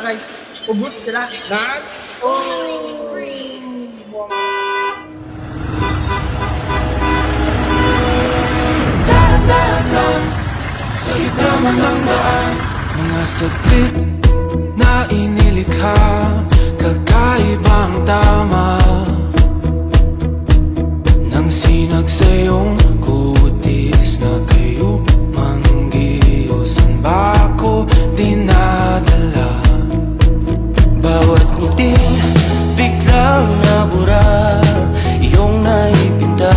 guys. Ubod sila. That's sa gitna man ng daan, mga saglit na inilikha, kakaibang tama nang sinag sa iyong kutis na kayo manggiyosan ba ako dinadala? Bawat ngiti biglang nabura, iyong naipinta.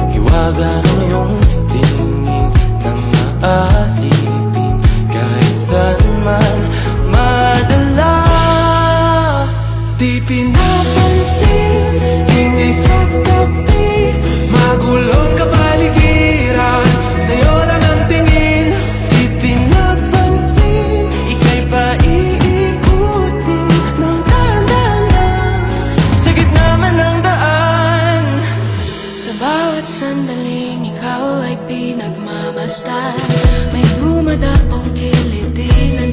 Hiwaga ng iyong tingin nang maalipin, kahit saan man madala. Di pinapansin, ingay sa tabi, magulong kapaligiran, sa'yo lang ang tingin. Di pinapansin, ika'y paiikutin ng dahan-dahan, sa gitna man ng daan. Sa bawat sandaling ikaw ay pinagmamasdan, may dumadapong kiliti na